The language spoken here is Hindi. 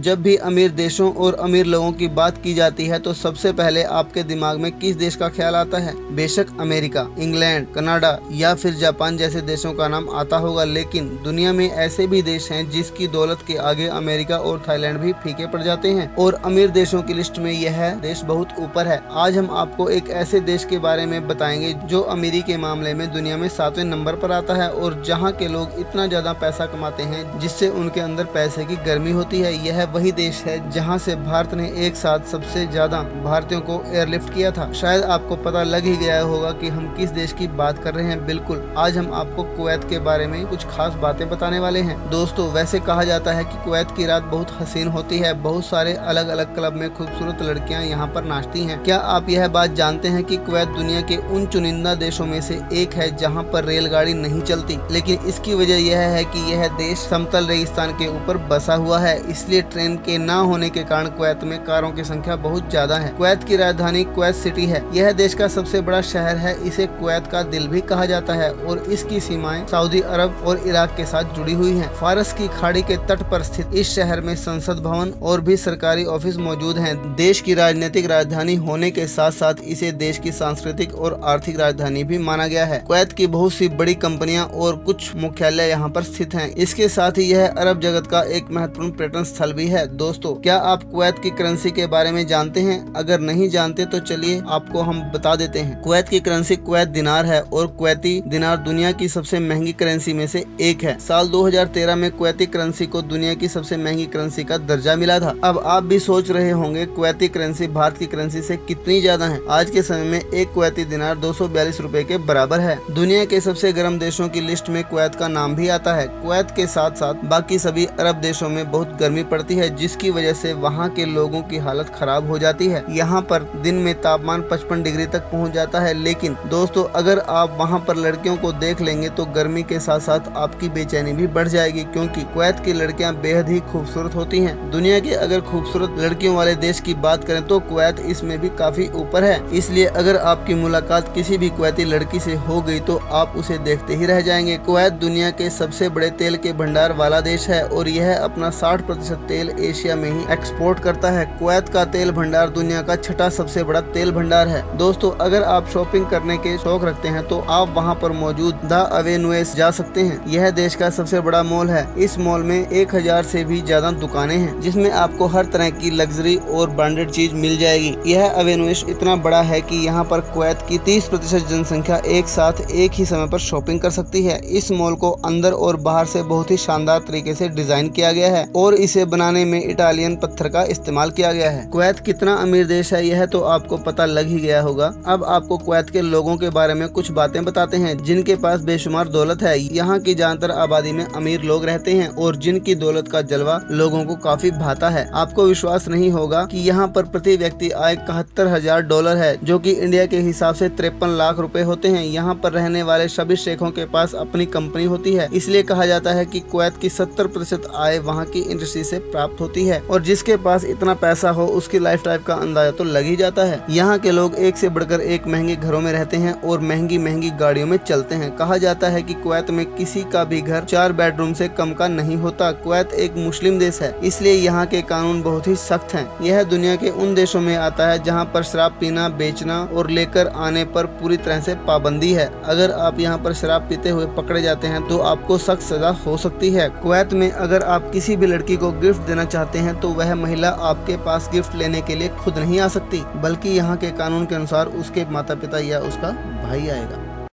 जब भी अमीर देशों और अमीर लोगों की बात की जाती है तो सबसे पहले आपके दिमाग में किस देश का ख्याल आता है? बेशक अमेरिका, इंग्लैंड, कनाडा या फिर जापान जैसे देशों का नाम आता होगा, लेकिन दुनिया में ऐसे भी देश हैं जिसकी दौलत के आगे अमेरिका और थाईलैंड भी फीके पड़ जाते हैं और अमीर देशों की लिस्ट में यह देश बहुत ऊपर है। आज हम आपको एक ऐसे देश के बारे में बताएंगे जो अमीरी के मामले में दुनिया में 7वें नंबर पर आता है और जहाँ के लोग इतना ज्यादा पैसा कमाते हैं जिससे उनके अंदर पैसे की गर्मी होती है। यह वही देश है जहाँ से भारत ने एक साथ सबसे ज्यादा भारतीयों को एयरलिफ्ट किया था। शायद आपको पता लग ही गया होगा कि हम किस देश की बात कर रहे हैं। बिल्कुल, आज हम आपको कुवैत के बारे में कुछ खास बातें बताने वाले हैं। दोस्तों, वैसे कहा जाता है कि कुवैत की रात बहुत हसीन होती है। बहुत सारे अलग अलग क्लब में खूबसूरत लड़कियां यहाँ पर नाचती हैं। क्या आप यह बात जानते हैं कि कुवैत दुनिया के उन चुनिंदा देशों में से एक है जहाँ पर रेलगाड़ी नहीं चलती, लेकिन इसकी वजह यह है कि यह देश समतल रेगिस्तान के ऊपर बसा हुआ है, इसलिए ट्रेन के ना होने के कारण कुवैत में कारों की संख्या बहुत ज्यादा है। कुवैत की राजधानी कुवैत सिटी है। यह देश का सबसे बड़ा शहर है। इसे कुवैत का दिल भी कहा जाता है और इसकी सीमाएं सऊदी अरब और इराक के साथ जुड़ी हुई हैं। फारस की खाड़ी के तट पर स्थित इस शहर में संसद भवन और भी सरकारी ऑफिस मौजूद हैं। देश की राजनीतिक राजधानी होने के साथ साथ इसे देश की सांस्कृतिक और आर्थिक राजधानी भी माना गया है। कुवैत की बहुत सी बड़ी कंपनियां और कुछ मुख्यालय यहाँ पर स्थित हैं। इसके साथ ही यह अरब जगत का एक महत्वपूर्ण पर्यटन स्थल भी है। दोस्तों, क्या आप कुवैत की करेंसी के बारे में जानते हैं? अगर नहीं जानते तो चलिए आपको हम बता देते हैं। कुवैत की करेंसी कुवैत दिनार है और कुवैती दिनार दुनिया की सबसे महंगी करेंसी में से एक है। साल 2013 में कुवैती करेंसी को दुनिया की सबसे महंगी करेंसी का दर्जा मिला था। अब आप भी सोच रहे होंगे कुवैती करेंसी भारत की करेंसी से कितनी ज्यादा है। आज के समय में एक कुवैती दिनार 242 रुपए के बराबर है। दुनिया के सबसे गर्म देशों की लिस्ट में कुवैत का नाम भी आता है। कुवैत के साथ साथ बाकी सभी अरब देशों में बहुत गर्मी पड़ती है, जिसकी वजह से वहाँ के लोगों की हालत खराब हो जाती है। यहाँ पर दिन में तापमान 55 डिग्री तक पहुँच जाता है। लेकिन दोस्तों, अगर आप वहाँ पर लड़कियों को देख लेंगे तो गर्मी के साथ साथ आपकी बेचैनी भी बढ़ जाएगी, क्योंकि कुवैत की लड़कियाँ बेहद ही खूबसूरत होती हैं। दुनिया के अगर खूबसूरत लड़कियों वाले देश की बात करें तो कुवैत इसमें भी काफी ऊपर है। इसलिए अगर आपकी मुलाकात किसी भी कुवैती लड़की से हो गई तो आप उसे देखते ही रह जाएंगे। कुवैत दुनिया के सबसे बड़े तेल के भंडार वाला देश है और यह अपना 60% तेल एशिया में ही एक्सपोर्ट करता है। कुवैत का तेल भंडार दुनिया का छठा सबसे बड़ा तेल भंडार है। दोस्तों, अगर आप शॉपिंग करने के शौक रखते हैं तो आप वहां पर मौजूद द अवेनुएस जा सकते हैं। यह देश का सबसे बड़ा मॉल है। इस मॉल में 1000 से भी ज्यादा दुकानें हैं, जिसमें आपको हर तरह की लग्जरी और ब्रांडेड चीज मिल जाएगी। यह अवेनुएस इतना बड़ा है कि यहाँ पर कुवैत की 30% जनसंख्या एक साथ एक ही समय पर शॉपिंग कर सकती है। इस मॉल को अंदर और बाहर से बहुत ही शानदार तरीके से डिजाइन किया गया है और इसे बनाने में इटालियन पत्थर का इस्तेमाल किया गया है। कुवैत कितना अमीर देश है यह तो आपको पता लग ही गया होगा। अब आपको कुवैत के लोगों के बारे में कुछ बातें बताते हैं जिनके पास बेशुमार दौलत है। यहाँ की ज्यादातर आबादी में अमीर लोग रहते हैं और जिनकी दौलत का जलवा लोगों को काफी भाता है। आपको विश्वास नहीं होगा कि यहाँ पर प्रति व्यक्ति आय $71,000 है, जो कि इंडिया के हिसाब से 53 लाख रुपए होते हैं। यहाँ पर रहने वाले सभी शेखों के पास अपनी कंपनी होती है, इसलिए कहा जाता है कि कुवैत की 70% आय वहाँ की इंडस्ट्री से प्राप्त होती है और जिसके पास इतना पैसा हो उसकी लाइफ टाइप का अंदाजा तो लग ही जाता है। यहाँ के लोग एक से बढ़कर एक महंगे घरों में रहते हैं और महंगी महंगी गाड़ियों में चलते हैं। कहा जाता है कि कुवैत में किसी का भी घर 4 बेडरूम से कम का नहीं होता। कुवैत एक मुस्लिम देश है, इसलिए यहाँ के कानून बहुत ही सख्त हैं। यह दुनिया के उन देशों में आता है जहाँ पर शराब पीना, बेचना और लेकर आने पर पूरी तरह से पाबंदी है। अगर आप यहाँ पर शराब पीते हुए पकड़े जाते हैं तो आपको सख्त सजा हो सकती है। कुवैत में अगर आप किसी भी लड़की को गिफ्ट देना चाहते हैं तो वह महिला आपके पास गिफ्ट लेने के लिए खुद नहीं आ सकती, बल्कि यहाँ के कानून के अनुसार उसके माता पिता या उसका भाई आएगा।